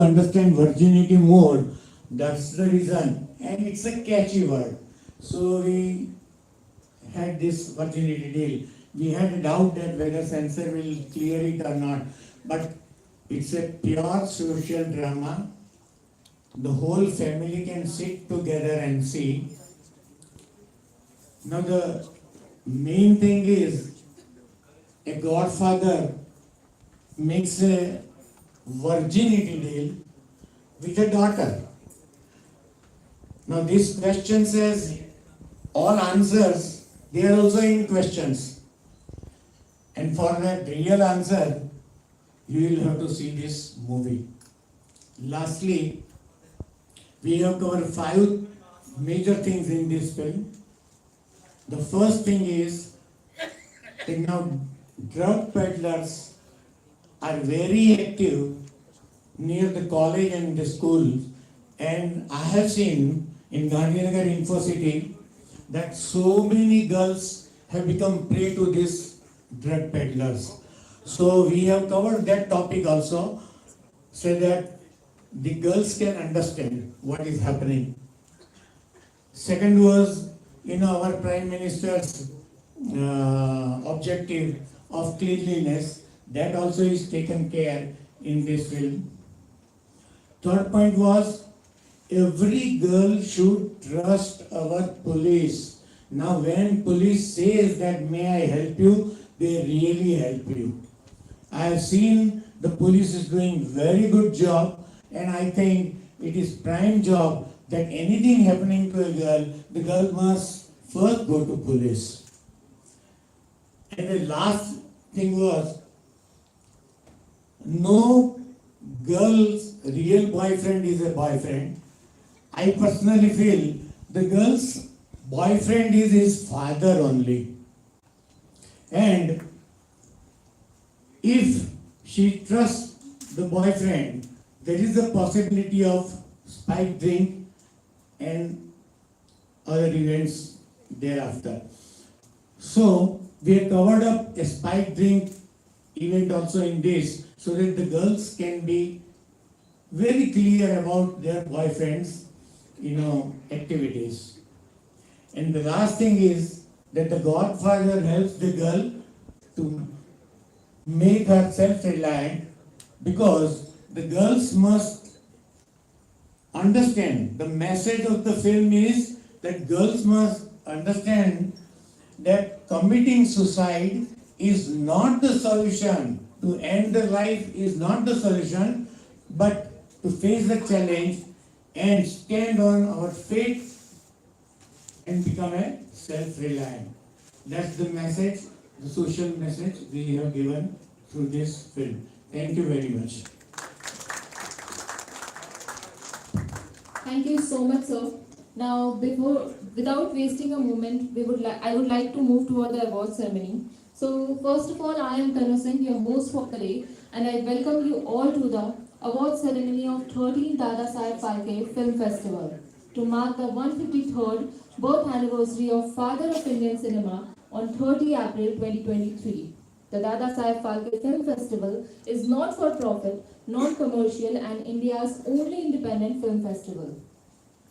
understand virginity more. That's the reason. And it's a catchy word. So we had this virginity deal. We had a doubt that whether censor will clear it or not. But it's a pure social drama. The whole family can sit together and see. Now the main thing is a godfather makes a virginity deal with a daughter. Now this question says all answers, they are also in questions. And for that real answer, you will have to see this movie. Lastly, we have covered 5 major things in this film. The first thing is that now drug peddlers are very active near the college and the schools, and I have seen in Gandhinagar Info City that so many girls have become prey to these drug peddlers. So we have covered that topic also, so that the girls can understand what is happening. Second was, our Prime Minister's objective of cleanliness, that also is taken care in this film. Third point was, every girl should trust our police. Now when police says that may I help you, they really help you. I have seen the police is doing very good job, and I think it is prime job that anything happening to a girl, the girl must first go to police. And the last thing was, no girl's real boyfriend is a boyfriend. I personally feel the girl's boyfriend is his father only. And if she trusts the boyfriend, there is a possibility of spike drink and other events thereafter. So we have covered up a spike drink event also in this, so that the girls can be very clear about their boyfriends, activities. And the last thing is that the godfather helps the girl to make her self-reliant, because the girls must understand, the message of the film is that girls must understand that committing suicide is not the solution, to end the life is not the solution, but to face the challenge and stand on our faith and become a self-reliant. That's the message, the social message we have given through this film. Thank you very much. Thank you so much, sir. Now, without wasting a moment, I would like to move toward the award ceremony. So, first of all, I am Tanu Singh, your host for the day, and I welcome you all to the award ceremony of 13th Dada Saheb Phalke Film Festival to mark the 153rd birth anniversary of Father of Indian Cinema on 30 April 2023. The Dada Saheb Phalke Film Festival is not for profit, non-commercial, and India's only independent film festival.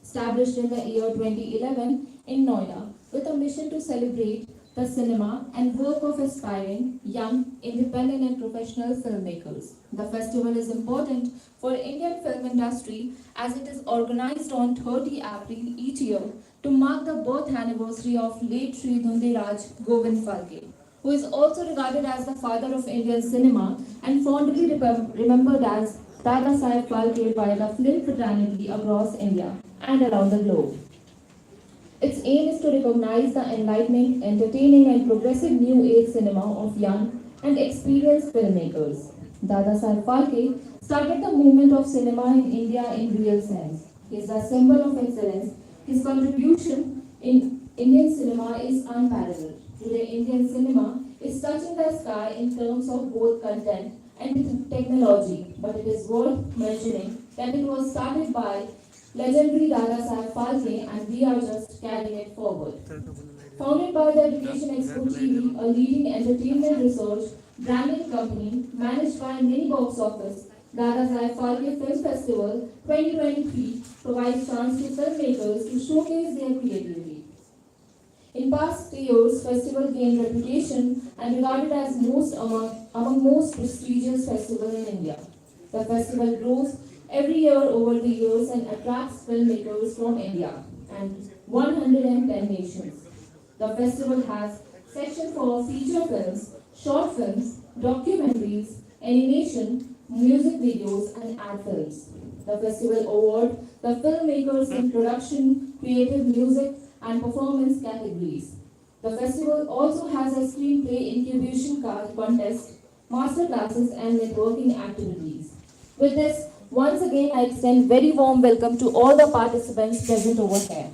Established in the year 2011 in Noida with a mission to celebrate the cinema and work of aspiring, young, independent and professional filmmakers. The festival is important for Indian film industry as it is organized on 30 April each year to mark the birth anniversary of late Sri Dhundiraj Govind Phalke, who is also regarded as the father of Indian cinema and fondly remembered as Dada Saheb Phalke by the film fraternity across India and around the globe. Its aim is to recognize the enlightening, entertaining and progressive new age cinema of young and experienced filmmakers. Dada Saheb Phalke started the movement of cinema in India in real sense. He is a symbol of excellence. His contribution in Indian cinema is unparalleled. Today, Indian cinema is touching the sky in terms of both content and technology, but it is worth mentioning that it was started by legendary Dada Saheb Phalke and we are just carrying it forward. Founded by the Education Expo TV, a leading entertainment research branding company managed by Miniboxoffice, Dada Saheb Phalke Film Festival 2023 provides chance to filmmakers to showcase their creativity. In past years, festival gained reputation and regarded as among most prestigious festival in India. The festival grows every year over the years and attracts filmmakers from India and 110 nations. The festival has section for feature films, short films, documentaries, animation, music videos, and ad films. The festival award the filmmakers in production, creative music, and performance categories. The festival also has a screenplay incubation contest, master classes, and networking activities. With this, once again, I extend very warm welcome to all the participants present over here.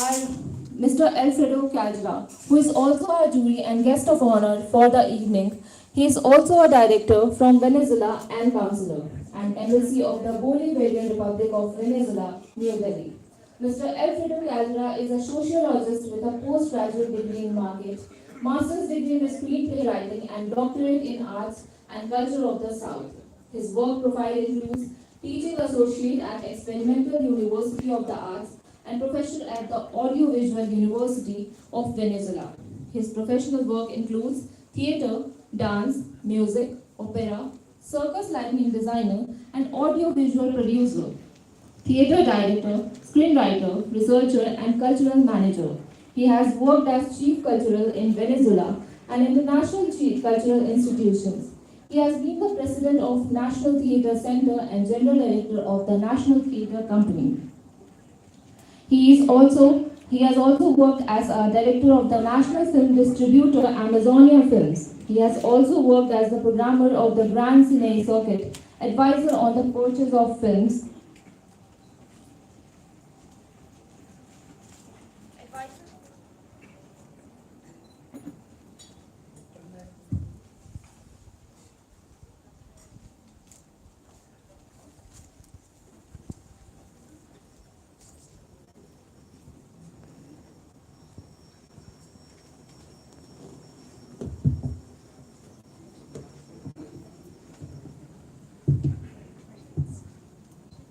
Our Mr. Alfredo Caldera, who is also our jury and guest of honor for the evening. He is also a director from Venezuela and counselor and embassy of the Bolivarian Republic of Venezuela, New Delhi. Mr. Alfredo Caldera is a sociologist with a postgraduate degree in market, master's degree in screenplay writing, and doctorate in arts and culture of the South. His work profile includes teaching associate at Experimental University of the Arts and professor at the Audiovisual University of Venezuela. His professional work includes theater, dance, music, opera, circus lighting designer, and audiovisual producer, theater director, screenwriter, researcher, and cultural manager. He has worked as chief cultural in Venezuela and international chief cultural institutions. He has been the president of National Theatre Center and general director of the National Theatre Company. He has also worked as a director of the national film distributor Amazonia Films. He has also worked as the programmer of the Grand Cine circuit, advisor on the purchase of films.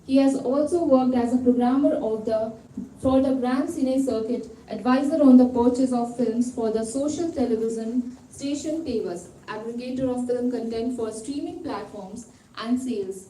He has also worked as a programmer for the Grand Cine circuit, advisor on the purchase of films for the social television station TVS, aggregator of film content for streaming platforms, and sales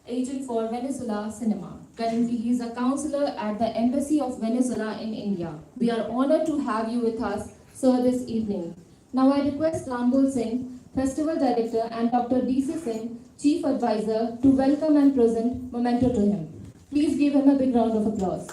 agent for Venezuela Cinema. Currently, he is a counselor at the Embassy of Venezuela in India. We are honored to have you with us, sir, this evening. Now I request Rambol Singh, Festival Director, and Dr. D.C. Singh, Chief Advisor, to welcome and present memento to him. Please give him a big round of applause.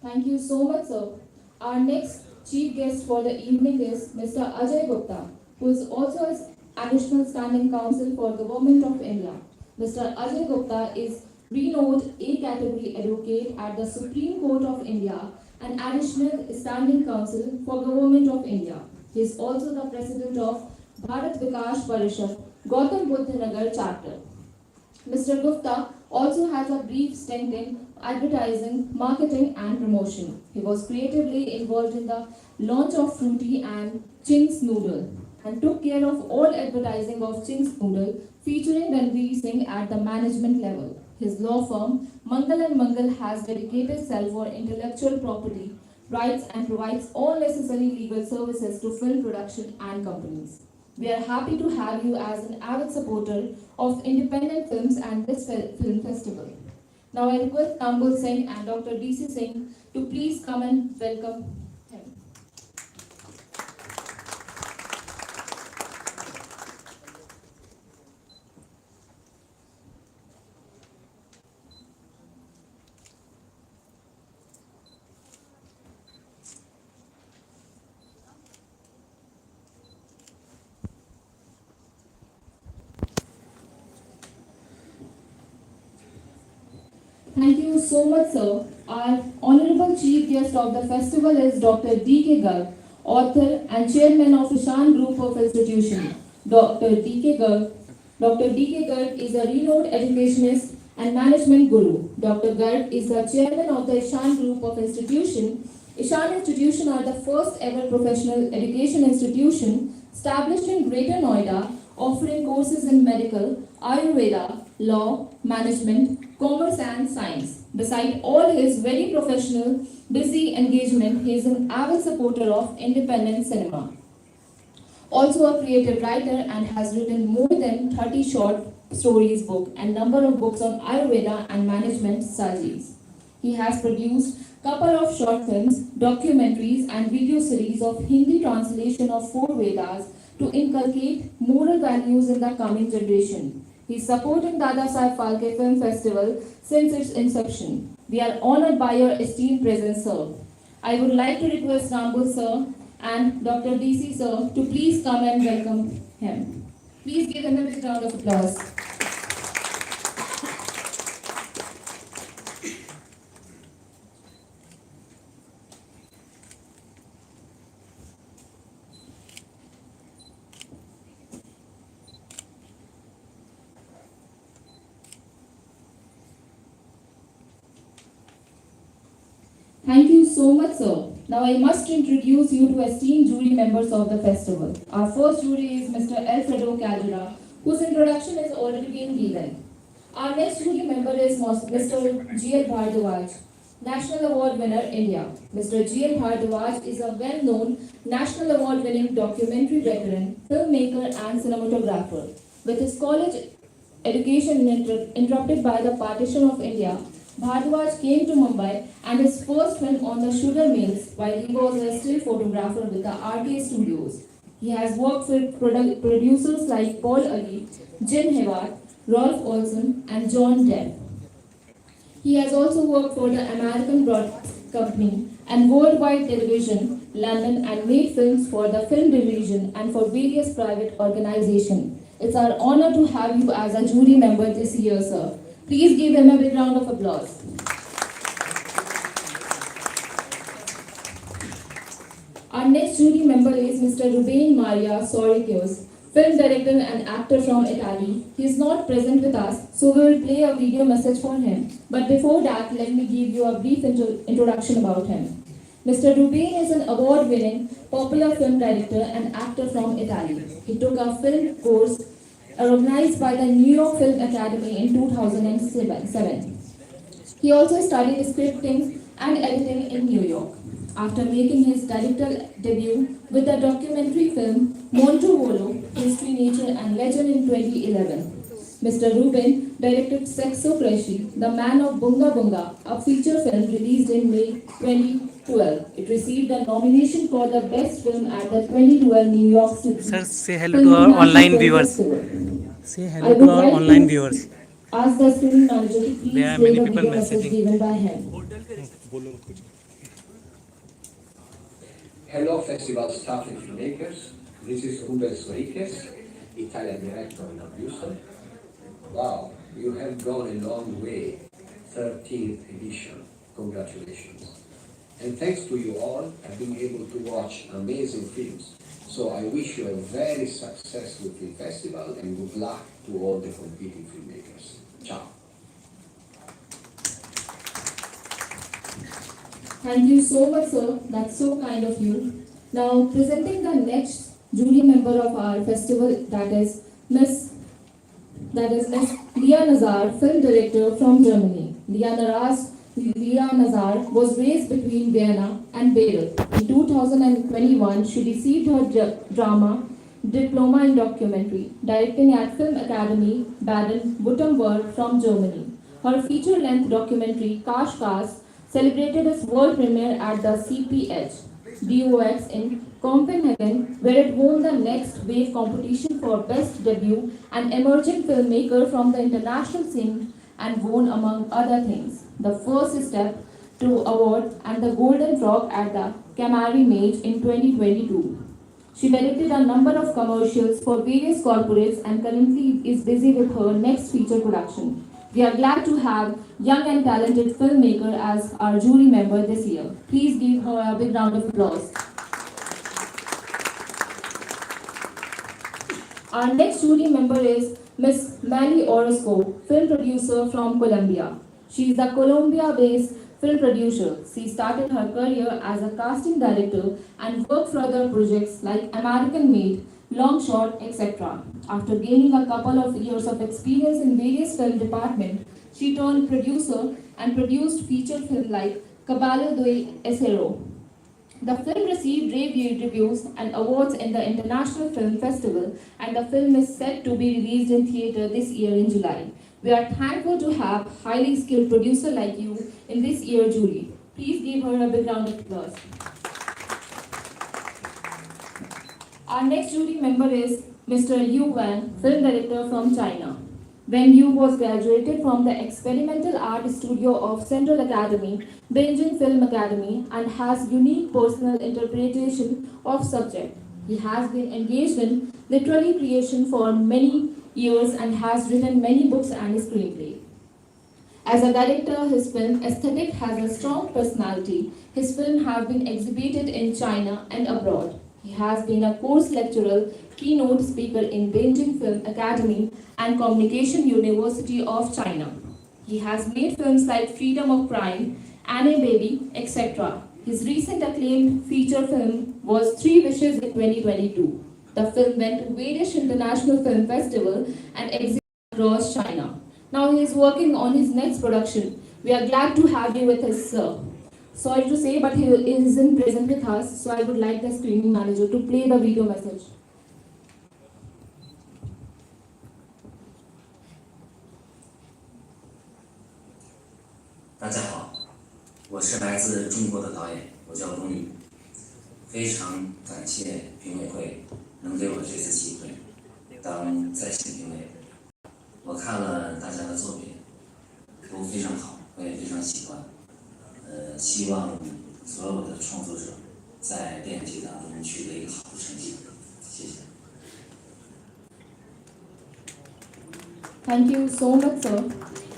Thank you so much, sir. Our next chief guest for the evening is Mr. Ajay Gupta, who is also an additional standing counsel for Government of India. Mr. Ajay Gupta is renowned A-category advocate at the Supreme Court of India and additional standing counsel for Government of India. He is also the president of Bharat Vikash Parishad, Gautam Buddha Nagar chapter. Mr. Gupta also has a brief stint in advertising, marketing, and promotion. He was creatively involved in the launch of Fruity and Ching's Noodle and took care of all advertising of Ching's Noodle, featuring Ranveer Singh at the management level. His law firm, Mangal and Mangal, has dedicated self for intellectual property rights and provides all necessary legal services to film production and companies. We are happy to have you as an avid supporter of independent films and this film festival. Now I request Rambol Singh and Dr. D.C. Singh to please come and welcome him. Thank you so much, sir. Our honorable chief guest of the festival is Dr. D.K. Garg, author and chairman of Ishan Group of Institutions. Dr. D.K. Garg. Dr. D.K. Garg is a renowned educationist and management guru. Dr. Garg is the chairman of the Ishan Group of Institutions. Ishan Institutions are the first ever professional education institution established in Greater Noida, offering courses in medical, Ayurveda, law, management, commerce and science. Beside all his very professional, busy engagement, he is an avid supporter of independent cinema. Also a creative writer and has written more than 30 short stories book and number of books on Ayurveda and management strategies. He has produced couple of short films, documentaries and video series of Hindi translation of 4 Vedas to inculcate moral values in the coming generation. He is supporting Dada Saheb Phalke Film Festival since its inception. We are honored by your esteemed presence, sir. I would like to request Rambul sir and Dr. DC sir to please come and welcome him. Please give him a big round of applause. Thank you so much, sir. Now I must introduce you to esteemed jury members of the festival. Our first jury is Mr. Alfredo Caldera, whose introduction has already been given. Our next jury member is Mr. G.L. Bhardwaj, National Award winner, India. Mr. G.L. Bhardwaj is a well-known National Award winning documentary veteran, filmmaker and cinematographer. With his college education interrupted by the partition of India, Bhardwaj came to Mumbai and his first film on the sugar mills while he was a still photographer with the RTA Studios. He has worked with producers like Paul Ali, Jim Hewart, Rolf Olson and John Depp. He has also worked for the American Broadcast Company and Worldwide Television, London and made films for the film division and for various private organizations. It's our honor to have you as a jury member this year, sir. Please give him a big round of applause. Our next jury member is Mr. Ruben Maria Sorikos, film director and actor from Italy. He is not present with us, so we will play a video message for him. But before that, let me give you a brief introduction about him. Mr. Ruben is an award-winning popular film director and actor from Italy. He took a film course organized by the New York Film Academy in 2007. He also studied scripting and editing in New York. After making his directorial debut with the documentary film Monto Volo, History, Nature and Legend in 2011, Mr. Ruben directed Sexo Cresci, The Man of Bunga Bunga, a feature film released in May 2012. It received a nomination for the best film at the 2012 New York City. Sir, say hello to our online viewers. Say hello to our online viewers. Ask the screen manager to please There are play many the people video message messaging. given by him. Hello Festival staff and filmmakers, this is Ruben Sorikes, Italian director and producer. Wow, you have gone a long way, 13th edition, congratulations. And thanks to you all, I've been able to watch amazing films. So I wish you a very successful film festival and good luck to all the competing filmmakers. Ciao. Thank you so much, sir. That's so kind of you. Now, presenting the next jury member of our festival, that is Miss Leah Nazar, film director from Germany. Leah Nazar was raised between Vienna and Beirut. In 2021, she received her drama diploma in documentary, directing at Film Academy Baden-Württemberg from Germany. Her feature-length documentary, Kash celebrated its world premiere at the CPH DOX in Copenhagen, where it won the Next Wave competition for Best Debut and Emerging Filmmaker from the international scene and won, among other things, the first step to award and the Golden Frog at the Camari Mage in 2022. She directed a number of commercials for various corporates and currently is busy with her next feature production. We are glad to have young and talented filmmaker as our jury member this year. Please give her a big round of applause. Our next jury member is Miss Manny Orozco, film producer from Colombia. She is a Colombia-based film producer. She started her career as a casting director and worked for other projects like American Made, Long Shot, etc. After gaining a couple of years of experience in various film departments, she turned producer and produced feature film like Caballo de Acero. The film received rave reviews and awards in the International Film Festival, and the film is set to be released in theatre this year in July. We are thankful to have highly skilled producer like you in this year's jury. Please give her a big round of applause. Our next jury member is Mr. Yu Wan, film director from China. When Yu was graduated from the Experimental Art Studio of Central Academy, Beijing Film Academy, and has unique personal interpretation of subject. He has been engaged in literary creation for many years and has written many books and screenplay. As a director, his film aesthetic has a strong personality. His films have been exhibited in China and abroad. He has been a course lecturer, keynote speaker in Beijing Film Academy and Communication University of China. He has made films like Freedom of Crime, Annie Baby, etc. His recent acclaimed feature film was Three Wishes in 2022. The film went to various international film festivals and exhibited across China. Now he is working on his next production. We are glad to have you with us, sir. Sorry to say, but he isn't present with us, so I would like the screening manager to play the video message. 大家好，我是来自中国的导演，我叫龙宇，非常感谢评委会能给我这次机会当在线评委。我看了大家的作品，都非常好，我也非常喜欢。希望所有的创作者在电影节当中取得一个好的成绩。谢谢。 Thank you so much, sir.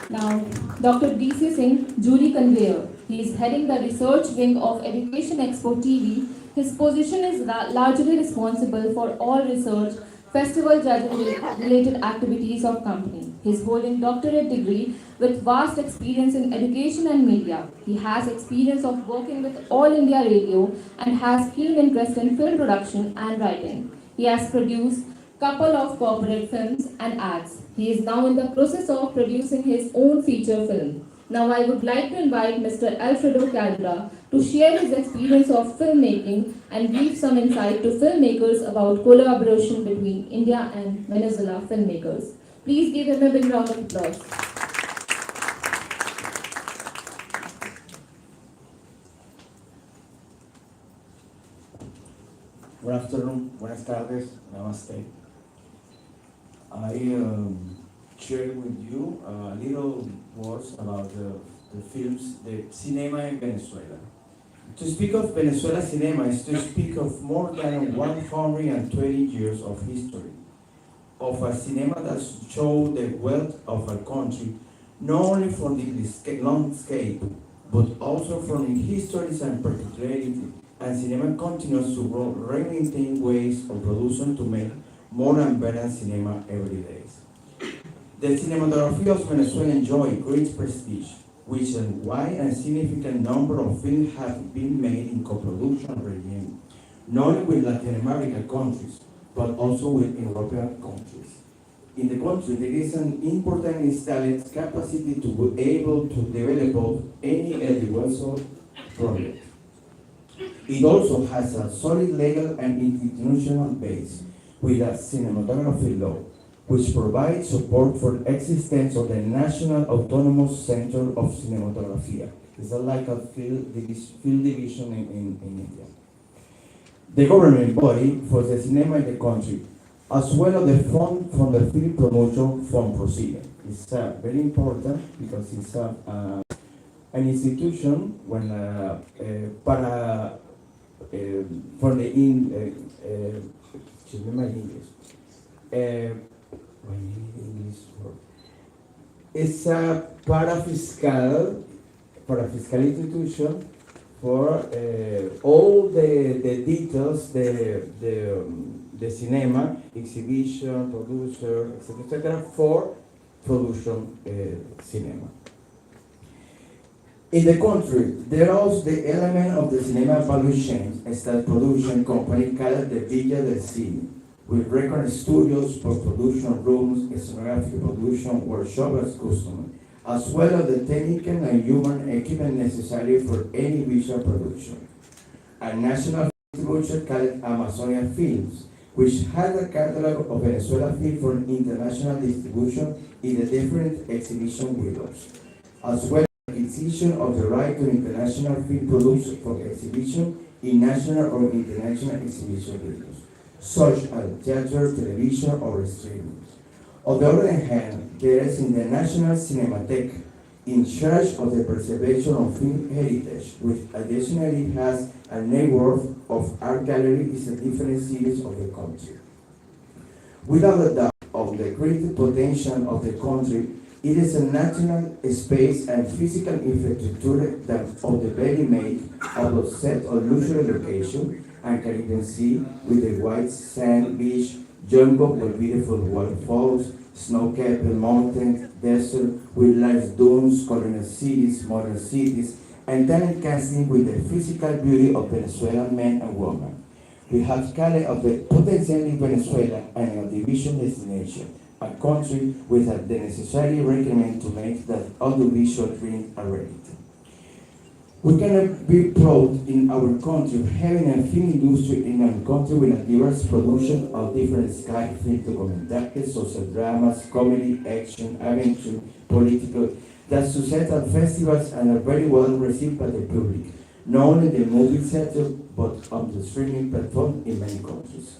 Now, Dr. D.C. Singh, Jury Conveyor. He is heading the research wing of Education Expo TV. His position is largely responsible for all research, festival judging related activities of company. He is holding doctorate degree with vast experience in education and media. He has experience of working with All India Radio and has keen interest in film production and writing. He has produced couple of corporate films and ads. He is now in the process of producing his own feature film. Now I would like to invite Mr. Alfredo Caldera to share his experience of filmmaking and give some insight to filmmakers about collaboration between India and Venezuela filmmakers. Please give him a big round of applause. Good afternoon, buenas tardes, namaste. I share with you little words about the films, the cinema in Venezuela. To speak of Venezuela cinema is to speak of more than 120 years of history, of a cinema that shows the wealth of a country, not only from the landscape, but also from its histories and particularities. And cinema continues to grow, reinventing ways of production to make more and better cinema every day. The cinematography of Venezuela enjoys great prestige, which is why a significant number of films have been made in co-production regime, not only with Latin American countries, but also with European countries. In the country, there is an important installed capacity to be able to develop any audiovisual project. It also has a solid legal and institutional base with a cinematography law, which provides support for the existence of the National Autonomous Center of Cinematography. It's like a field division in India. The government body for the cinema in the country, as well as the fund from the film promotion fund proceeding. It's very important because it's an institution when for the It's a parafiscal institution for all the details, the cinema, exhibition, producer, etc., for production cinema. In the country, there is the element of the cinema value chain as a production company called the Villa del Cine, with record studios for production rooms, scenographic production, workshop as customer, as well as the technical and human equipment necessary for any visual production. A national distributor called Amazonia Films, which has a catalog of Venezuela film for international distribution in the different exhibition windows, as well as acquisition of the right to international film produced for exhibition in national or international exhibition windows, such as theater, television, or streaming. On the other hand, there is in the National Cinematheque in charge of the preservation of film heritage, which additionally has a network of art galleries in different cities of the country. Without a doubt of the great potential of the country, it is a natural space and physical infrastructure that of the very make of a set of luxury location and Caribbean Sea with the white sand beach, jungle with beautiful waterfalls, snow-capped mountains, desert with large dunes, colonial cities, modern cities, and talent casting with the physical beauty of Venezuelan men and women. We have Cali of the potentially Venezuela and a division destination, a country with the necessary requirement to make that audiovisual dream a reality. We cannot be proud in our country of having a film industry in our country with a diverse production of different kind of film documentaries, social dramas, comedy, action, adventure, political, that success at festivals and are very well received by the public, not only the movie sector, but on the streaming platform in many countries.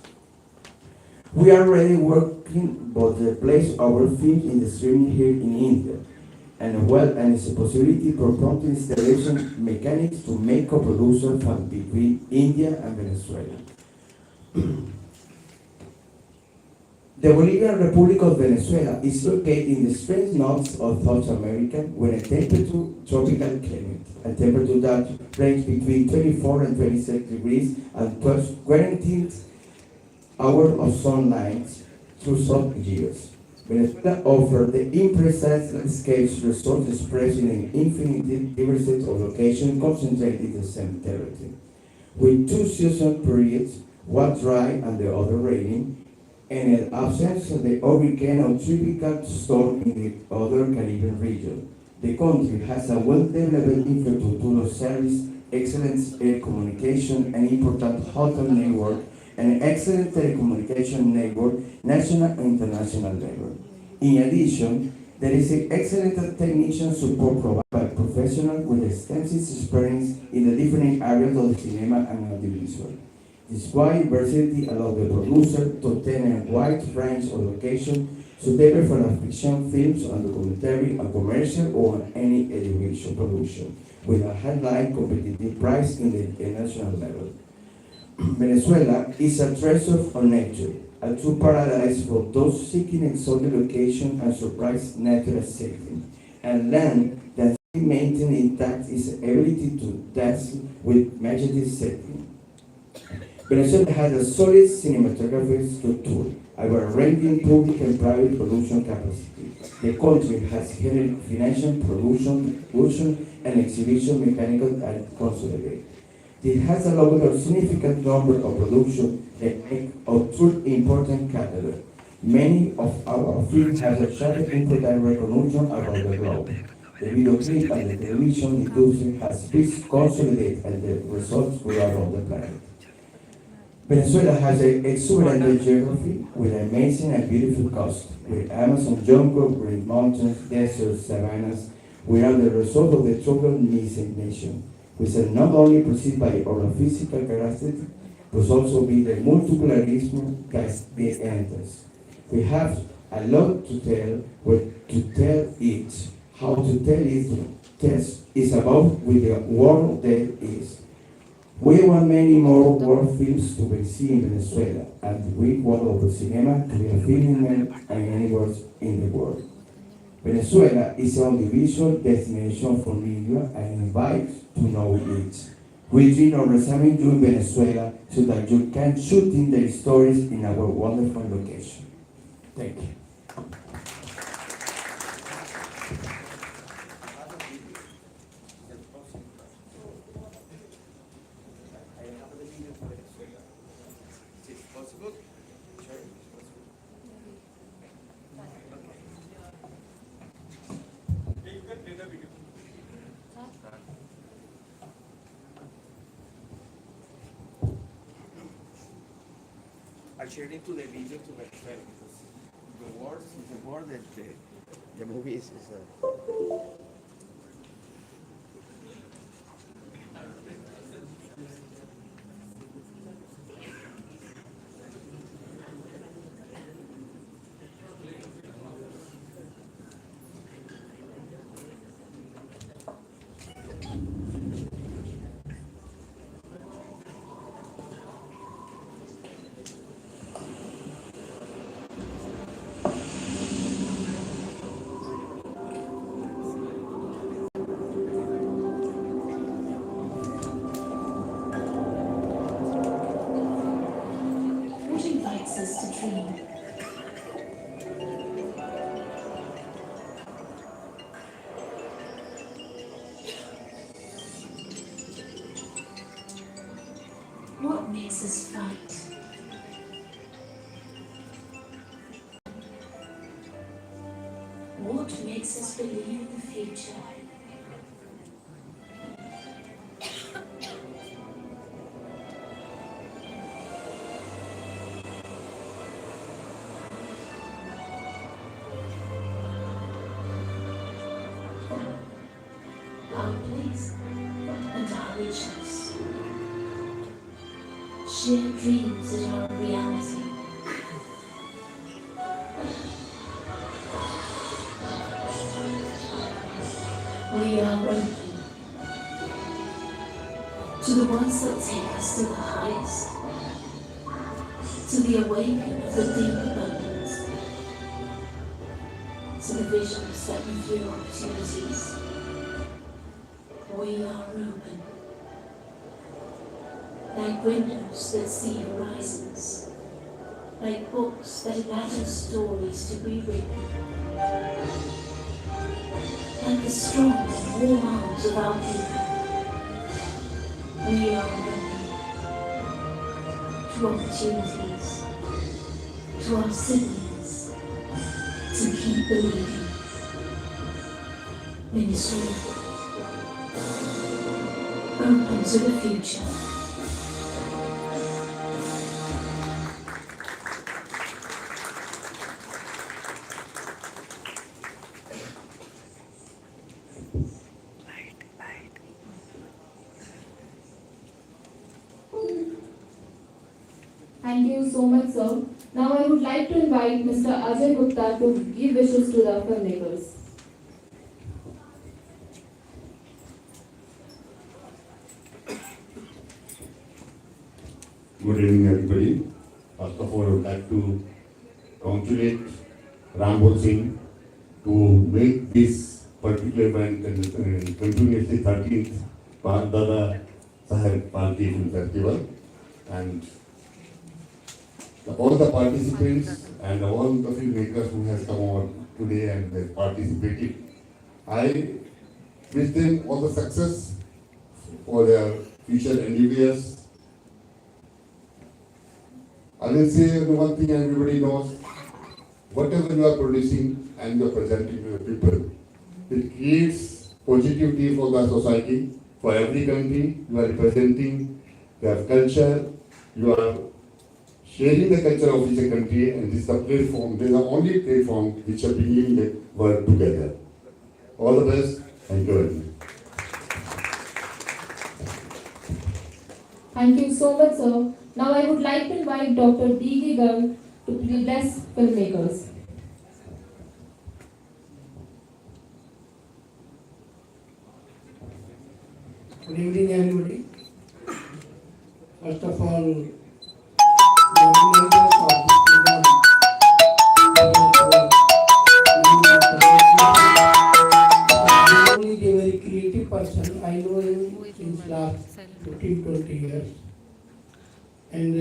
We are already working but to place our film in the streaming here in India, and it's a possibility for prompt installation mechanics to make co-production from between India and Venezuela. The Bolivarian Republic of Venezuela is located in the extreme north of South America with a temperature tropical climate, a temperature that ranges between 24 and 26 degrees and 12 guaranteed hours of sunlight through some years. Venezuela offers the imprecise landscapes resource expressed in an infinite diversity of locations concentrated in the same territory. With two season periods, one dry and the other rainy, and in absence of the hurricane or tropical storm in the other Caribbean region. The country has a well-developed infrastructure of service, excellent air communication, an important hotel network, and an excellent telecommunication network, national and international level. In addition, there is an excellent technician support provided by professionals with extensive experience in the different areas of the cinema and audiovisual. This wide diversity allows the producer to obtain a wide range of locations suitable for fiction, films, and documentary, and commercial, or any audiovisual production, with a headline competitive price in the international level. Venezuela is a treasure of nature, a true paradise for those seeking exotic location and surprise natural setting, and land that maintains intact its ability to dance with majestic setting. Venezuela has a solid cinematographic structure, a wide-ranging public and private production capacity. The country has financial production, and exhibition mechanical and consolidated. It has allowed a significant number of production that make a truly important catalog. Many of our films have attracted important recognition around the globe. The video clip and the television industry has been consolidated and the results go around the planet. Venezuela has an exuberant geography with amazing and beautiful coast, with Amazon jungle, green mountains, deserts, savannas. We are the result of the tropical nation, which are not only perceived by our physical characteristics, but also by the multiculturalism that they enters. We have a lot to tell, what to tell it, how to tell it, test is about with the world that is. We want many more world films to be seen in Venezuela, and we want our cinema to be a film and anywhere in the world. Venezuela is an audiovisual destination for media and invites to know it. We dream of receiving you in Venezuela so that you can shoot in their stories in our wonderful location. Thank you. I shared it to the video to Venezuela because the word that the movie is What invites us to dream? What makes us fight? What makes us believe in the future? Our place and our richness. Shared dreams that are a reality. We are open to the ones that take us to the highest, to the awakening of the deep abundance, to the visions that reveal opportunities. We are open, like windows that see horizons, like books that imagine stories to be written, like the strong and warm arms of our people. We are open to opportunities, to our siblings, to keep believing. Venezuela, open to the future. Thank you so much, sir. Now I would like to invite Mr. Ajay Gupta to give wishes to the filmmakers. Good evening, everybody. First of all, I would like to congratulate Rambol Singh to make this particular event continuously 13th Dada Saheb Phalke Film Festival, and all the participants and all the filmmakers who has come on today and they participated. I wish them all the success for their future endeavors. I will say one thing everybody knows, whatever you are producing and you are presenting to the people, it creates positivity for the society, for every country. You are representing their culture, you are sharing the culture of each country, and this is the platform, this is the only platform which are bringing the world together. All the best, thank you very much. Thank you so much, sir. Now I would like to invite Dr. D.G. Garg to bless filmmakers. Good evening, everybody. First of all, the person. I know him since last 15-20 years. And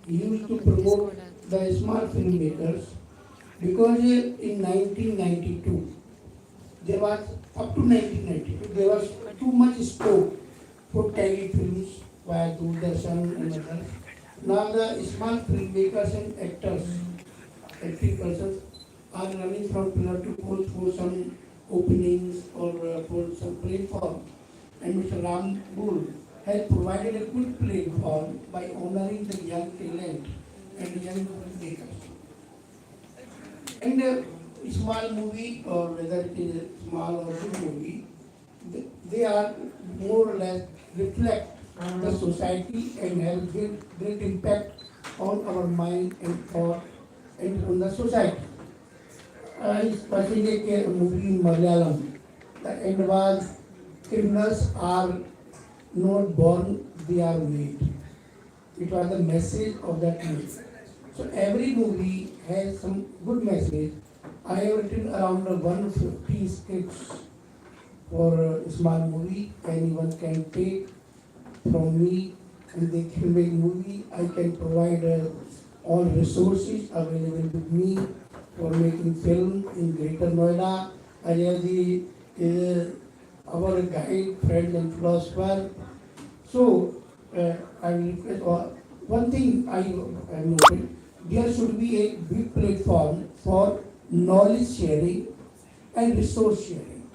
he used to promote the small filmmakers because in 1992, there was, up to 1992, there was too much scope for telefilms via Doordarshan and others. Now the small filmmakers and actors, acting persons are running from pillar to post for some openings or for some platform. And Mr. Ram Bull has provided a good platform by honoring the young talent and young filmmakers. And a small movie, or whether it is a small or big movie, they are more or less reflect the society and have great impact on our mind and thought and on the society. Especially a movie in Malayalam, the end was criminals are not born, they are made. It was the message of that movie. So every movie has some good message. I have written around 150 scripts for a small movie. Anyone can take from me and they can make movie. I can provide all resources available with me for making film in Greater Noida. Ajay is our guide, friend and philosopher. So I will request one thing I noted, there should be a big platform for knowledge sharing and resource sharing,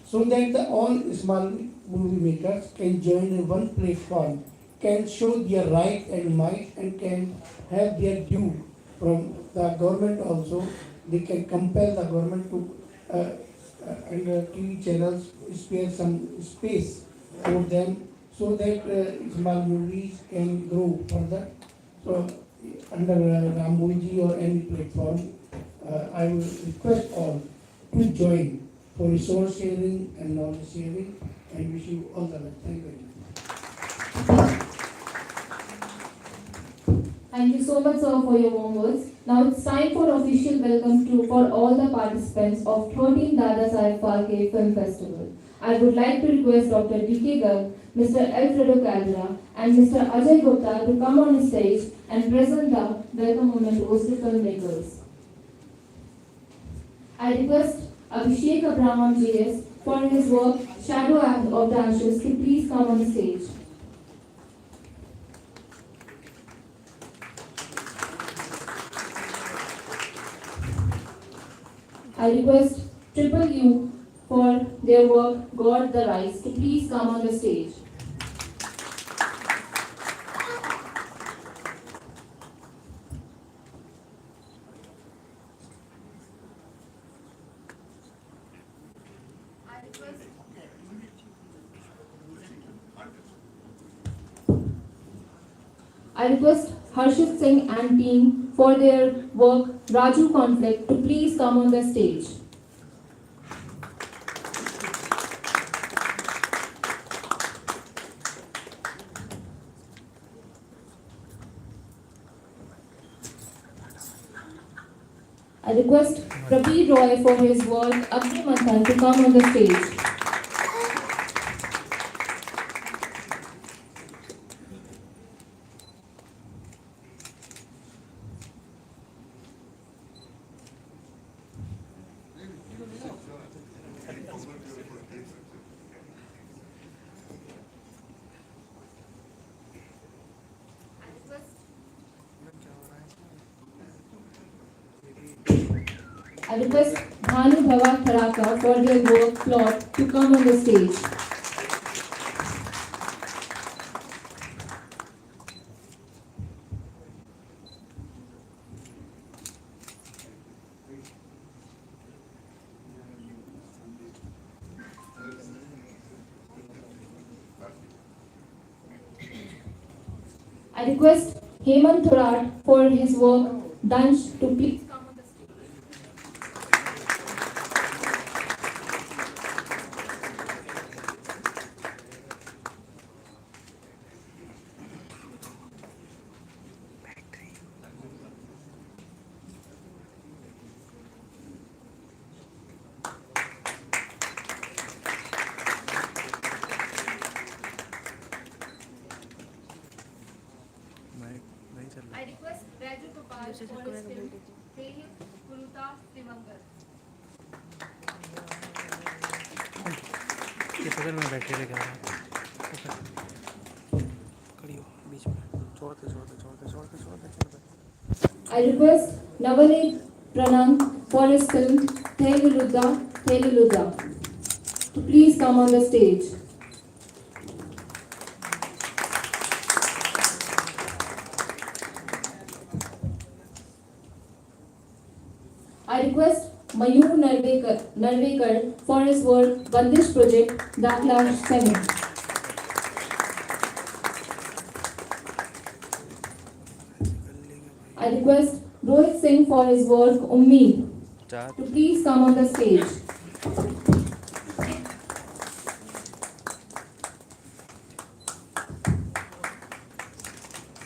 so that all small movie makers can join in one platform, can show their right and might, and can have their due from the government also. They can compel the government to and TV channels spare some space for them, so that small movies can grow further. So under Rambuji or any platform, I will request all to join for resource sharing and knowledge sharing, and wish you all the best. Thank you very much. Thank you so much, sir, for your warm words. Now it's time for official welcome for all the participants of 13th Dada Saheb Phalke Film Festival. I would like to request Dr. D.K. Garg, Mr. Alfredo Caldera, and Mr. Ajay Gupta to come on stage and present the welcome moment to hosted filmmakers. I request Abhishek Abrahamon JS for his work Shadow of the Ashes to please come on stage. I request Triple U for their work God the Rise to please come on the stage. I request Harshit Singh and team for their work Raju Conflict to please come on the stage. I request Prabir Roy for his work Agnimathan to come on the stage. I request Bhanu Bhava Tharaka for their work plot to come on the stage. I request Hemant Thorat for his work Dansh to please come on the stage. ये बगल में बैठे थे क्या खड़ी हो बीच में छोड़ दे I request Navaneet Pranam for his film Theluludha Theluludha to please come on the stage. I request Mayur Narvekar for his work Bandish Project Backlash 7. I request Rohit Singh for his work Ummeed to please come on the stage.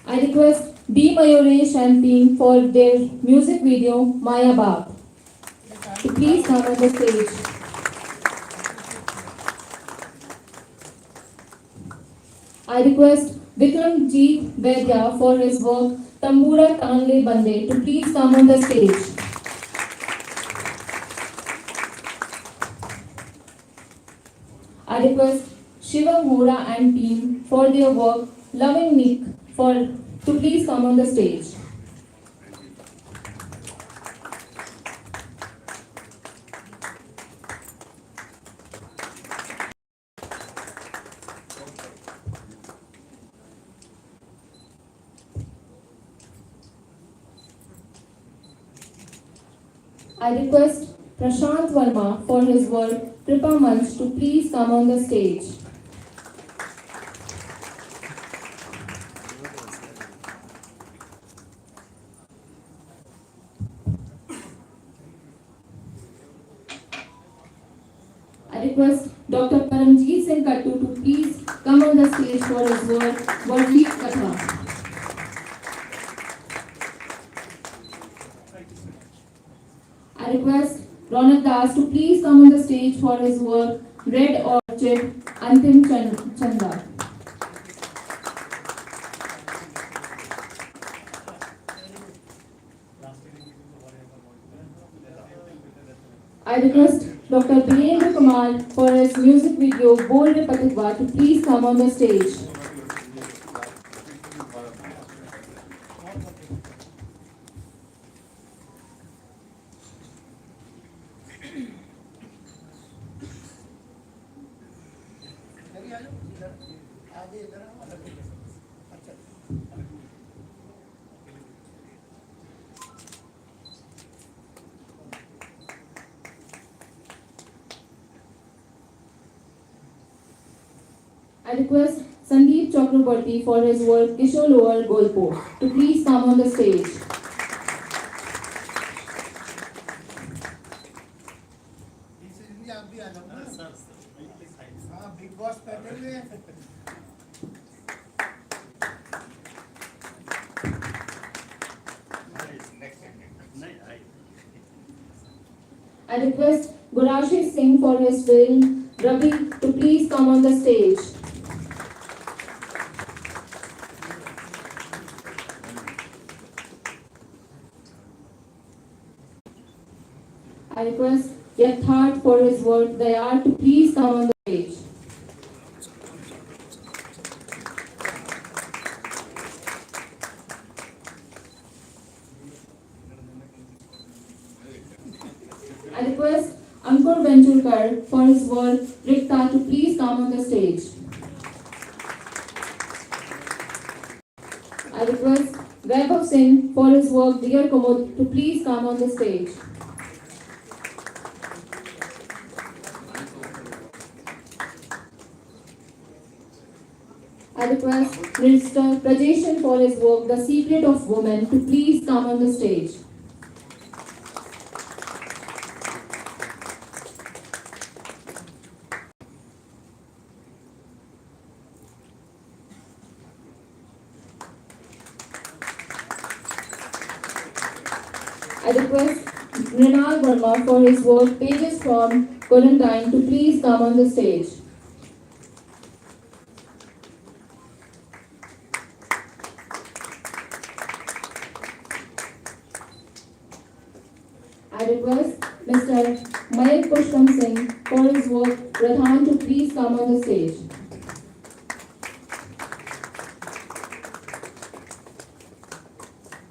I request D. Mayuresh and team for their music video Maya Baap to please come on the stage. I request Vikramjeet Vaidya for his work Tambura Tanle Bande to please come on the stage. I request Shiva Mora and team for their work Loving Nick to please come on the stage. I request Prashant Verma for his work Kripa Manch to please come on the stage. I request Dr. Paramjeet Singh Kattu to please come on the stage for his work Varjeet Katha. I request Ronak Das to please come on the stage for his work Red Orchid Antim Chanda. I request Dr. Birendra Kumar for his music video Bol Re Patikwa to please come on the stage. I request Sandeep Chakraborty for his work Kishore Lower Golpo to please come on the stage. I request Gurashi Singh for his film Ravi to please come on the stage. I request Yatharth for his work Dayar to please come on the stage. I request Ankur Venturkar for his work Rikta to please come on the stage. I request Vaibhav Singh for his work Dear Kumud to please come on the stage. I request Mr. Prajeshan for his work The Secret of Women to please come on the stage. I request Mrinal Verma for his work Pages from Quarantine to please come on the stage. request Mr. Mayak Pushpam Singh for his work Pradhan to please come on the stage.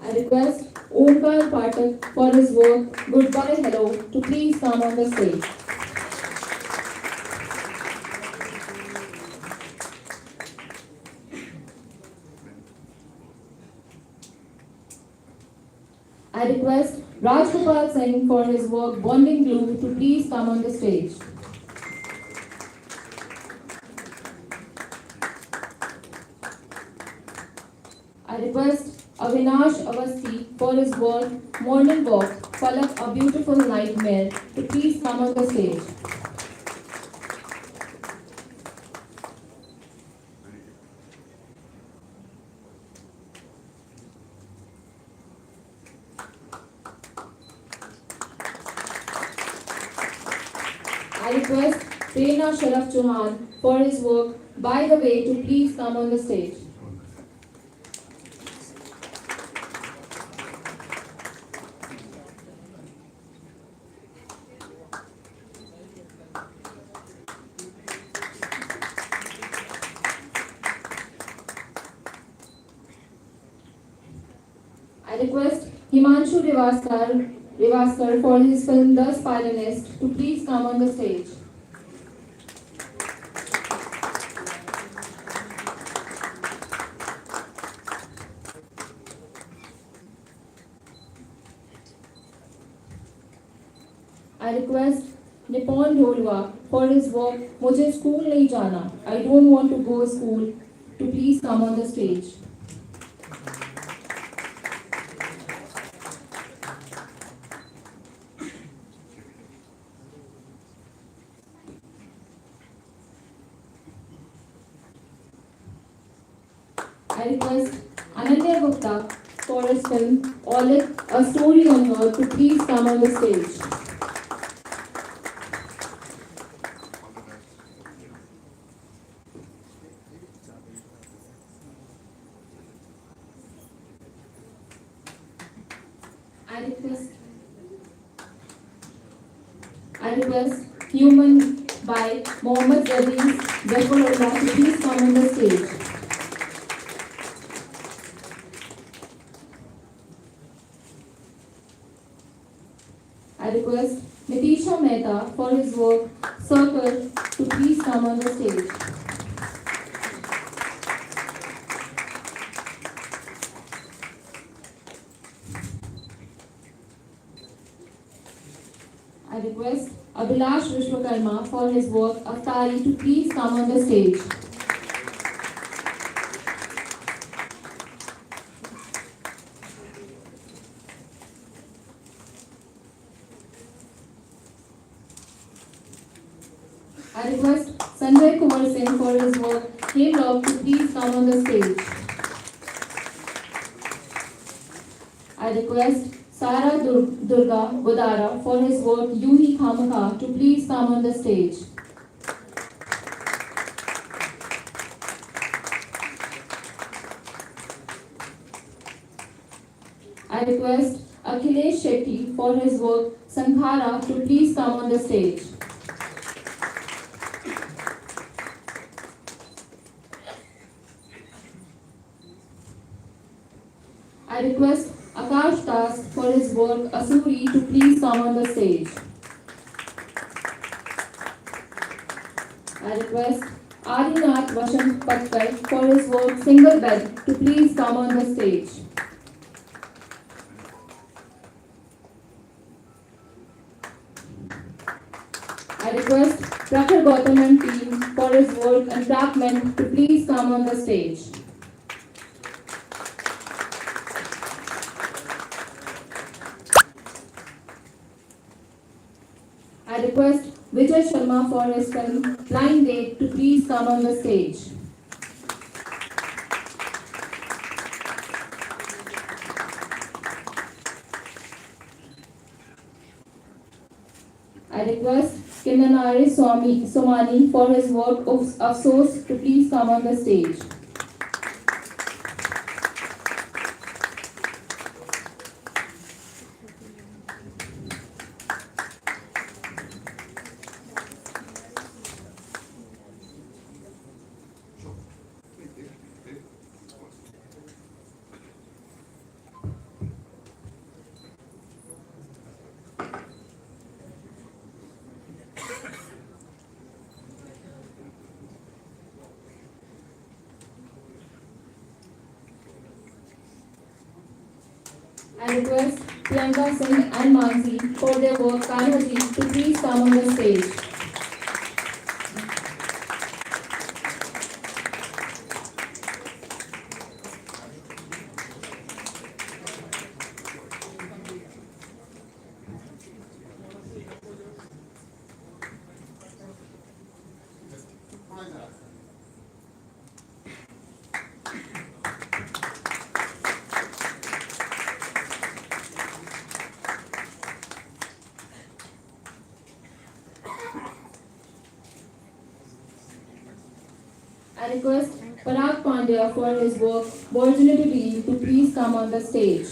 I request Omkar Pathak for his work Goodbye Hello to please come on the stage. I request Rajgopal Singh for his work Bonding Glue to please come on the stage. I request Avinash Avasti for his work Morning Walk, Falak a Beautiful Nightmare to please come on the stage. I request Prerna Sharaf Chauhan for his work By the Way to please come on the stage. I request Himanshu Revaskar for his film The Spiolanist to please come on the stage. I request Nippon Dholwa for his work Mujhe School Nahi Jana, I Don't Want to Go School to please come on the stage. I request Ananya Gupta for his film Olive, A Story on Her to please come on the stage. I request Human by Mohammad Aziz Zafarullah to please come on the stage. I request Nitisha Mehta for his work Circle to please come on the stage. I request Abhilash Vishwakarma for his work Aftari to please come on the stage. I request Sanjay Kumar Singh for his work Hemlock to please come on the stage. I request Sara Durga Budara for his work Yuhi Khamaka to please come on the stage. I request Akhilesh Shetty for his work Sankhara to please come on the stage. I request Akash Das for his work Asuri to please come on the stage. I request Adinath Vashant Patkar for his work Single Bed to please come on the stage. I request Prakhar Gautam and team for his work Entrapment to please come on the stage. I request Vijay Sharma for his film Blind Date to please come on the stage. I request Kindanari Somani for his work of Afsos to please come on the stage. I request Priyanka Singh and Mansi for their work Kanhaji to please come on the stage. I request Parag Pandya for his work Virginity to please come on the stage.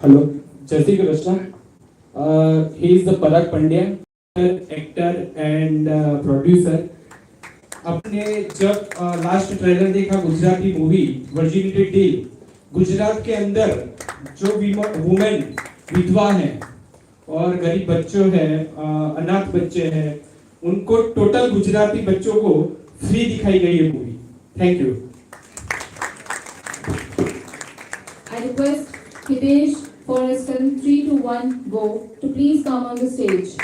Hello, Jai Shri Krishna. He is the Parag Pandya, actor and producer. आपने जब last trailer देखा Gujarati movie virginity deal, Gujarat के अंदर जो women विधवा हैं और गरीब बच्चों हैं, अनाथ बच्चे हैं, उनको टोटल गुजराती बच्चों को फ्री दिखाई गई है movie. Thank you. I request Hitesh for his film 3, 2, 1, Go to please come on the stage.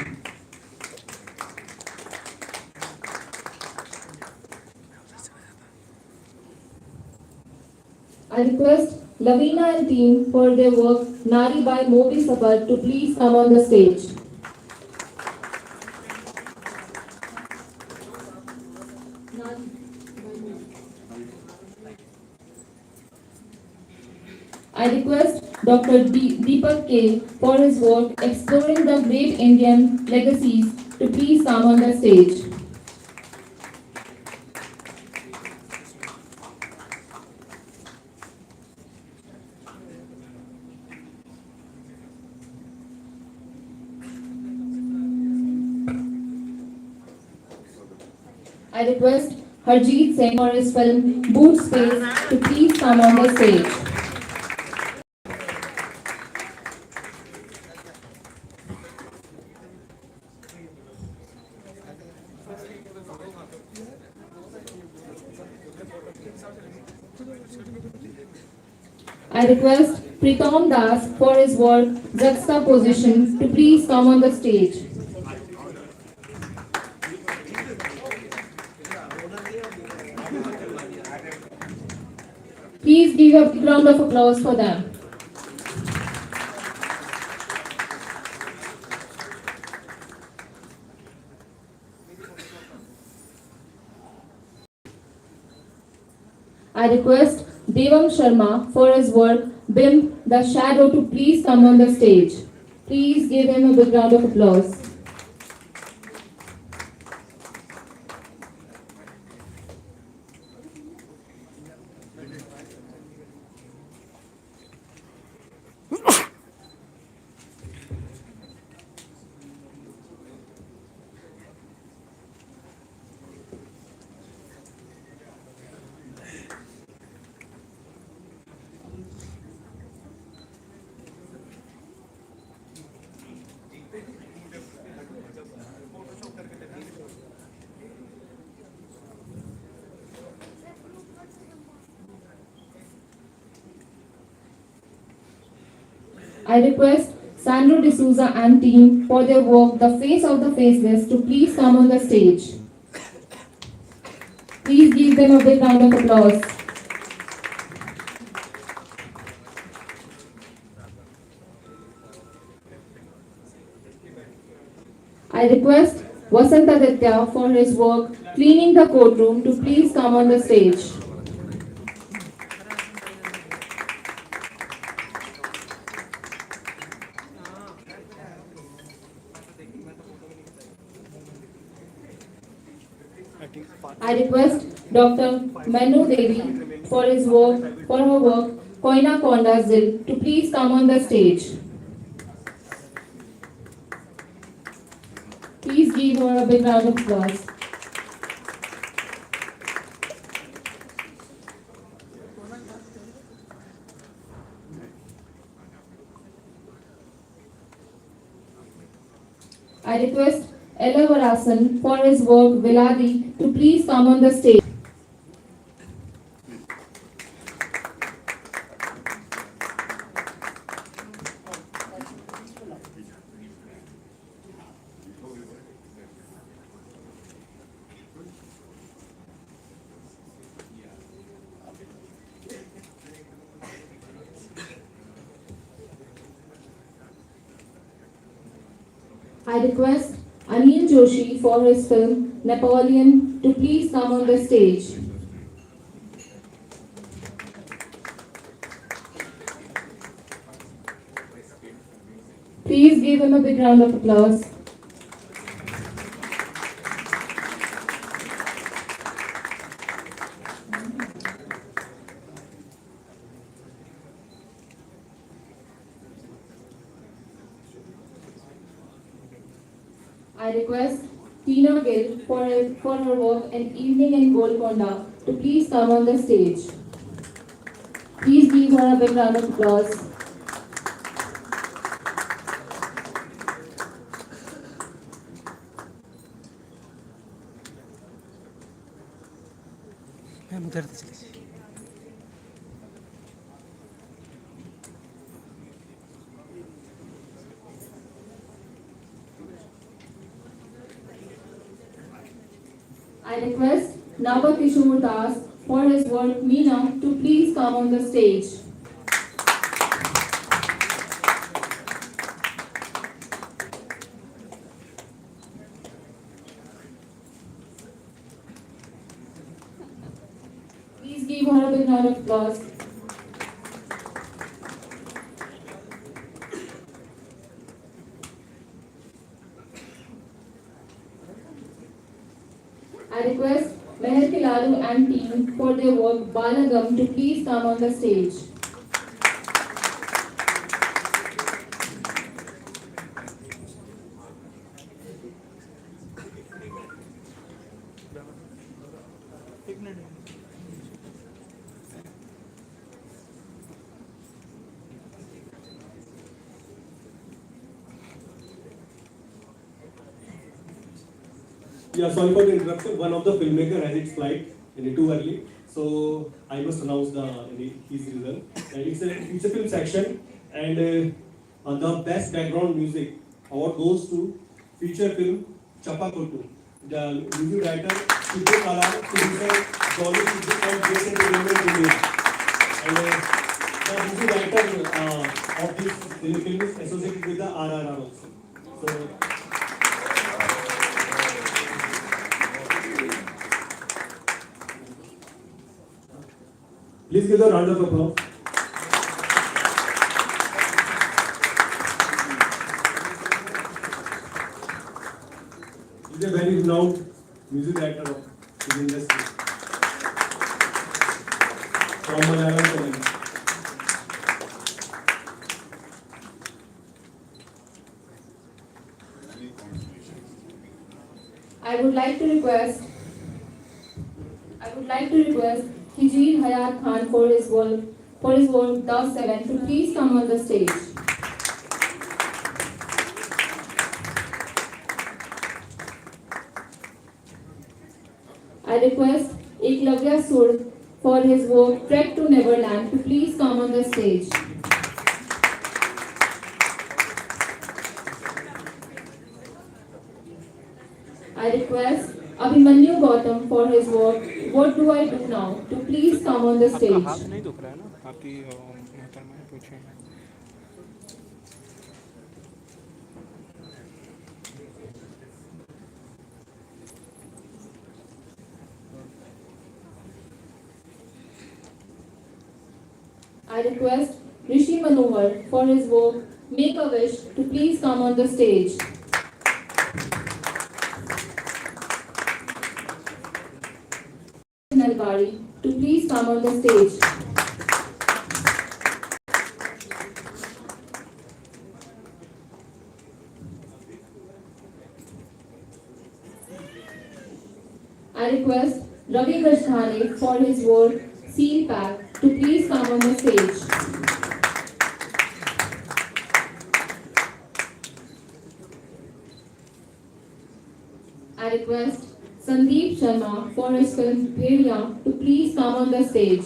I request Lavina and team for their work Nari by Mobi Sabat to please come on the stage. I request Dr. Deepak K for his work exploring the great Indian legacies to please come on the stage. I request Harjeet Singh for his film Boot Space to please come on the stage. I request Pritam Das for his work Juxtaposition to please come on the stage. Please give a big round of applause for them. I request Devam Sharma for his work Bim the Shadow to please come on the stage. Please give him a big round of applause. I request Sandro D'Souza and team for their work The Face of the Faceless to please come on the stage. Please give them a big round of applause. I request Vasantaditya for his work Cleaning the Courtroom to please come on the stage. I request Dr. Manu Devi for her work, Koina Konda Zil, to please come on the stage. Please give her a big round of applause. I request Ella Varasan for his work Viladi to please come on the stage. I request Anil Joshi for his film Napoleon to please come on the stage. Please give him a big round of applause. I request Tina Gill for her work An Evening in Golconda to please come on the stage. Please give her a big round of applause. Ma'am उधर से चले जाइए। I request Navakishore Das for his work Meena to please come on the stage. Please give her a big round of applause. I request Meher Kilalu and team for their work Balagam to please come on the stage. Yeah, sorry for the interruption. One of the filmmaker has its flight too early, so I must announce his result. It's a film section, and the best background music award goes to feature film Chapakotu. The music director Super Kala, producer Dolly Music and Great Entertainment India. And the music director of this film is associated with the RRR also. So. Please give a round of applause. He is a very renowned music director of this industry from Malayalam Telugu. I would like to request Hijir Hayat Khan for his work Dada Saheb to please come on the stage. I request Eklavya Sur for his work Trek to Neverland to please come on the stage. I request Abhimanyu Gautam for his work What Do I Do Now to please come on the stage. नहीं दुख रहा है ना आपकी मोहतरमा है पूछे I request Rishi Manohar for his work Make a Wish to please come on the stage. Adhikari to please come on the stage. I request Ravi Gajthane for his work Seal Pack to please come on the stage. I request Sandeep Sharma for his film Bhediya to please come on the stage.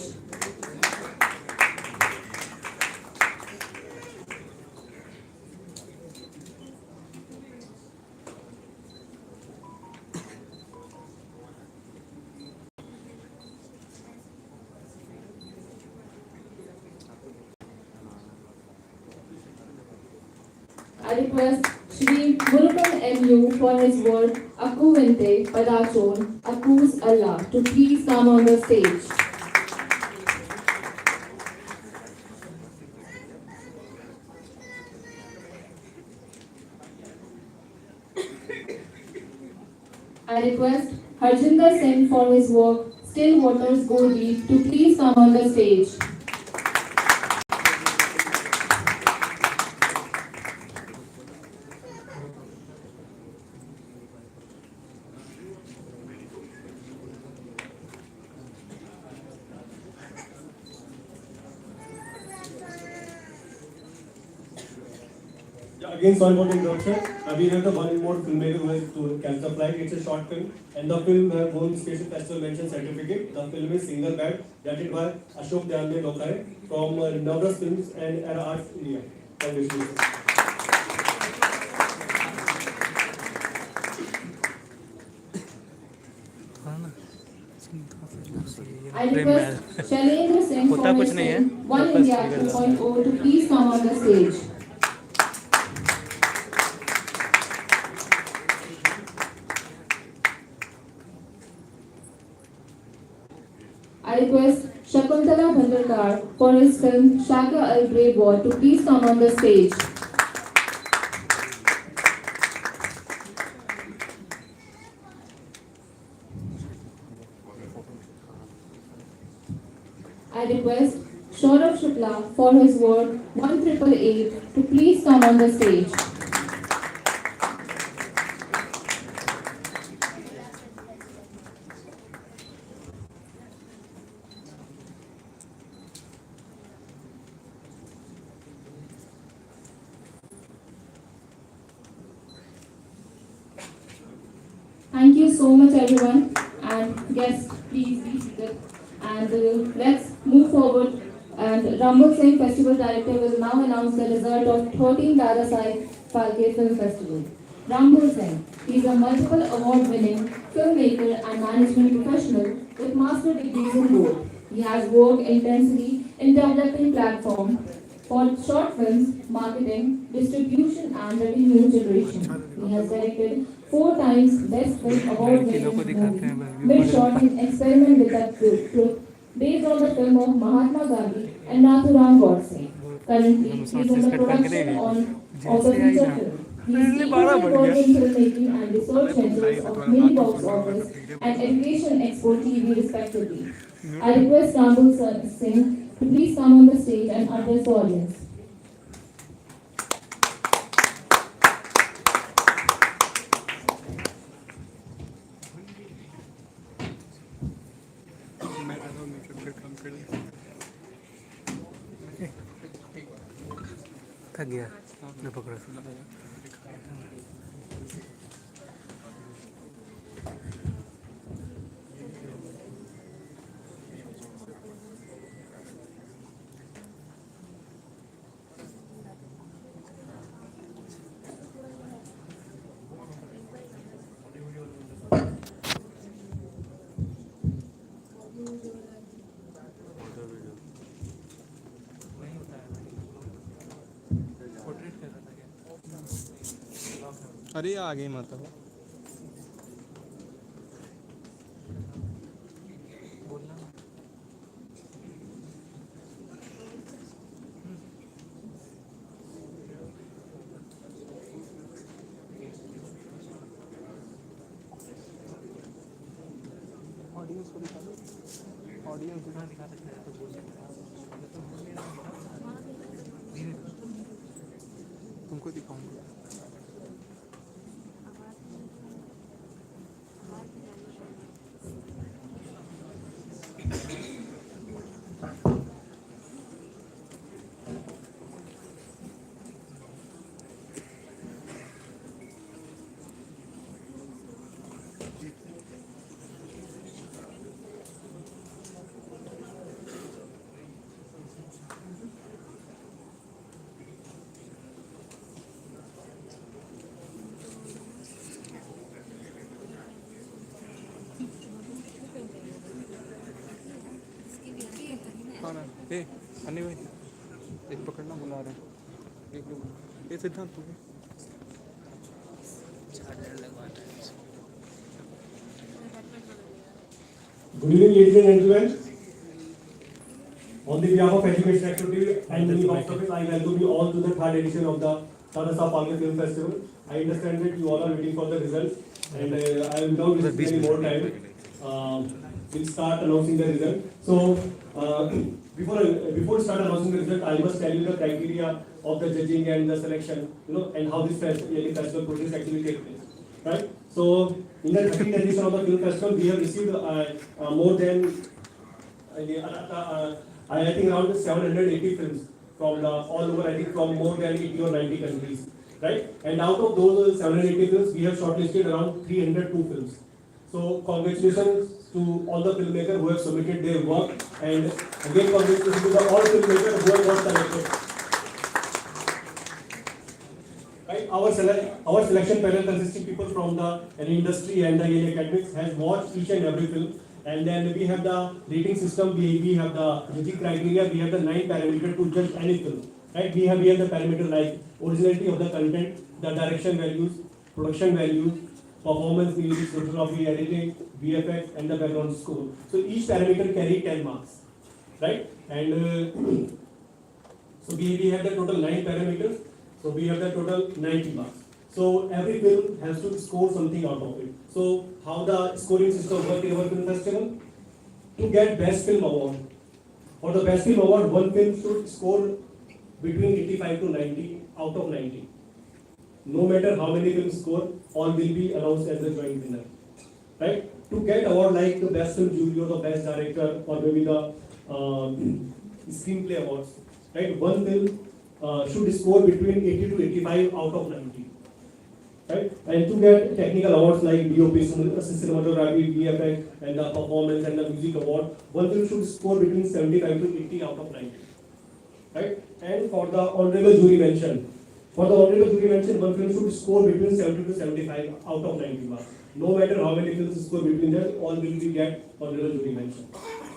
I request Shri Murugan MU for his work Akuvente Padachon Akuz Allah to please come on the stage. I request Harjinder Singh for his work Still Waters Go Deep to please come on the stage. Yeah, again, sorry for the interruption. We have the one more filmmaker who has to cancel flight. It's a short film, and the film won Special Festival Mention Certificate. The film is Single Bad, directed by Ashok Dyanme Lokhare from Navras Films and Era Arts India. Thank you. I request Shailendra Singh for his film One India 2.0 to please come on the stage. I request Shakuntala Bhandarkar for his film Shaka Al Brave War to please come on the stage. I request Saurabh Shukla for his work 1888 to please come on the stage. Thank you so much everyone, and guests please be seated, and let's move forward, and Rambal Singh, Festival Director, will now announce the result of 13th Dada Saheb Phalke Film Festival. Rambal Singh, he is a multiple award-winning filmmaker and management professional with master degrees in both. He has worked intensely in developing platform for short films, marketing, distribution and revenue generation. He has directed 4 times Best Film Award-winning movie, Mid Short in Experiment with the Truth, based on the film of Mahatma Gandhi and Nathuram Godse. Currently, he is in the production of the feature film. He is equally involved in filmmaking and research ventures of Miniboxoffice and Education Expo TV respectively. I request Rambal Singh to please come on the stage and address the audience. थक गया मैं पकड़ा अरे आ गई माता audience को दिखा दो, ऑडियंस दिखा सकते हैं तो बोल सकते हैं, तुमको दिखाऊंगा। कौन है? अन्य भाई एक पकड़ना बुला रहे हैं, एक लोग ये सिद्धांत तू Good evening, ladies and gentlemen. On the behalf of Education Activity and Miniboxoffice, I welcome you all to the third edition of the Dada Saheb Phalke Film Festival. I understand that you all are waiting for the results, and I will not waste any more time. We'll start announcing the result. So, before start announcing the result, I must tell you the criteria of the judging and the selection, and how this festival process actually takes place. Right? So, in the 13th edition of the film festival, we have received more than I think around 780 films from all over, I think from more than 80 or 90 countries, right? And out of those 780 films, we have shortlisted around 302 films. So congratulations to all the filmmakers who have submitted their work, and again congratulations to all filmmakers who have got selected. Right? Our selection panel consisting people from the industry and the academics has watched each and every film. And then we have the rating system, we have the judging criteria, we have the 9 parameters to judge any film. Right? We have the parameters like originality of the content, the direction values, production values, performance, music, cinematography, editing, VFX, and the background score. So each parameter carry 10 marks. Right? And so we have the total 9 parameters. So we have the total 90 marks. So every film has to score something out of it. So how the scoring system works in our film festival? To get best film award. For the best film award, one film should score between 85 to 90 out of 90. No matter how many films score, all will be announced as the joint winner. Right? To get award like the best film jury or the best director or maybe the screenplay awards, right? One film should score between 80 to 85 out of 90. Right? And to get technical awards like DOP, cinematography, VFX, and the performance and the music award, one film should score between 75 to 80 out of 90. Right? And for the honorable jury mention, one film should score between 70 to 75 out of 90 marks. No matter how many films score between them, all will be get honorable jury mention.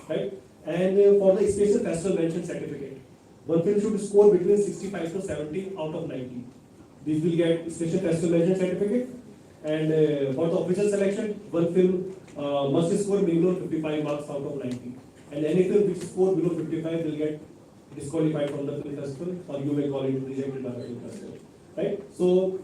Right? And for the special festival mention certificate, one film should score between 65 to 70 out of 90. These will get special festival mention certificate. And for the official selection, one film must score minimum 55 marks out of 90. And any film which scores below 55 will get disqualified from the film festival, or you may call it rejected by the film festival. Right? So,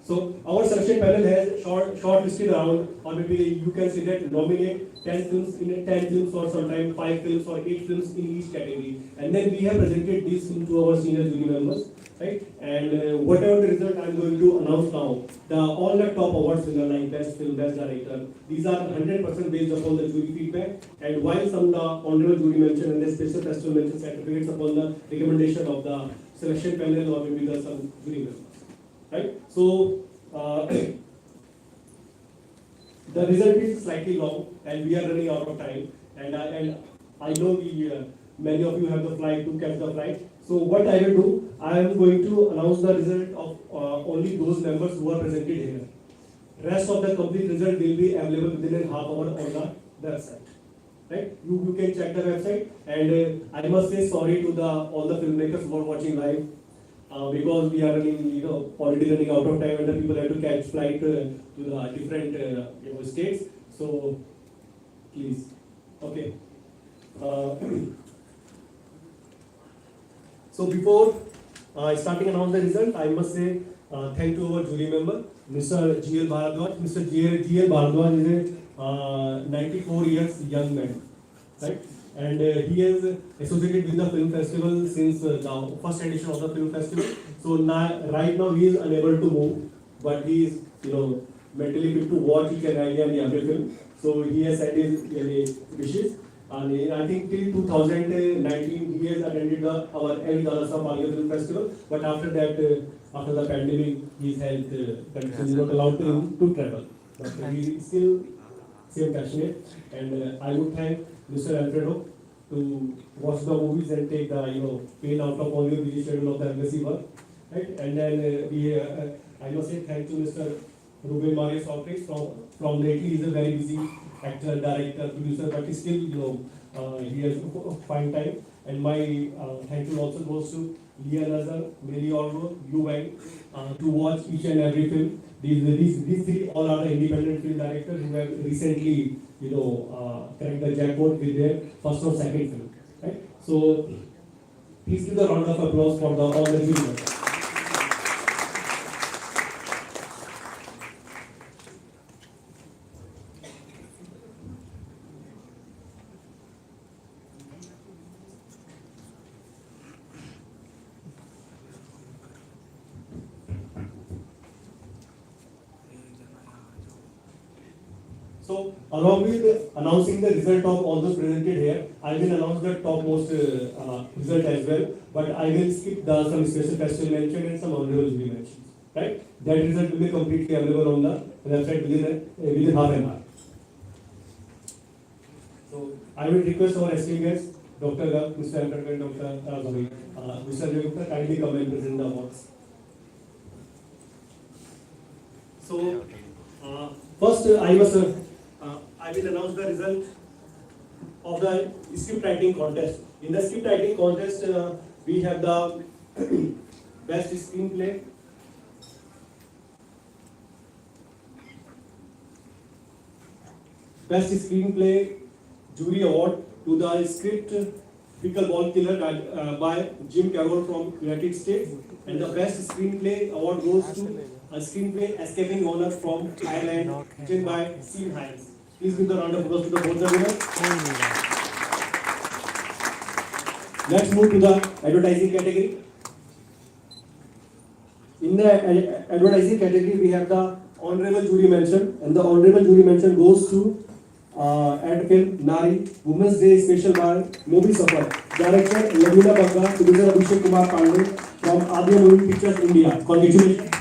so our selection panel has shortlisted around, or maybe you can say that nominate 10 films in 10 films, or sometimes 5 films or 8 films in each category. And then we have presented these films to our senior jury members, right? And whatever the result I'm going to announce now, all the top awards winner like best film, best director, these are 100% based upon the jury feedback. And while some the honorable jury mention and the special festival mention certificates upon the recommendation of the selection panel or maybe the some jury members, right? So the result is slightly long, and we are running out of time. And I know many of you have the flight to catch the flight. So what I will do, I am going to announce the result of only those members who are presented here. Rest of the complete result will be available within a half hour on the website. Right? You can check the website. And I must say sorry to all the filmmakers who are watching live. Because we are running, already running out of time, and the people have to catch flight to the different states. So, please, okay. So before Starting announce the result, I must say thank to our jury member, Mr. G.L. Bharadwaj. Mr. G.L. Bharadwaj is a 94 years young man, right? And he is associated with the film festival since the first edition of the film festival. So now, right now he is unable to move, but he is, mentally fit to watch each and every film. So he has said his wishes. And I think till 2019 he has attended our Dada Saheb Phalke Film Festival. But after that, after the pandemic, his health condition is not allowed him to travel. But he is still same passionate. And I would thank Mr. Alfredo to watch the movies and take the pain out of all your busy schedule of the embassy work. Right? And then I must say thank to Mr. Ruben Marius Ortiz from lately. He is a very busy actor, director, producer, but still, he has fine time. And my thank you also goes to Leah Nazar, Mary Orlo, Yu Wang, to watch each and every film. These three all are the independent film directors who have recently, cracked the jackpot with their first or second film. Right? So please give a round of applause for all the filmmakers. So, along with announcing the result of all those presented here, I will announce the topmost result as well. But I will skip some special festival mention and some honorable jury mentions. Right? That result will be completely available on the website within half an hour. So, I will request our esteemed guests, Dr. Gav, Mr. Alfred, and Dr. Mr. Gupta, kindly come and present the awards. So, first I will announce the result of the script writing contest. In the script writing contest, we have the best screenplay, jury award to the script Pickleball Killer by Jim Carroll from United States, and the best screenplay award goes to a screenplay Escaping Honor from Ireland, written by Cine. Please give the round of applause to the both the winners. Let's move to the advertising category. In the advertising category, we have the honorable jury mention, and the honorable jury mention goes to ad film Nari, Women's Day Special by Miniboxoffice, director Lavina Bagga, producer Abhishek Kumar Pandey from Adya Movie Pictures India. Congratulations.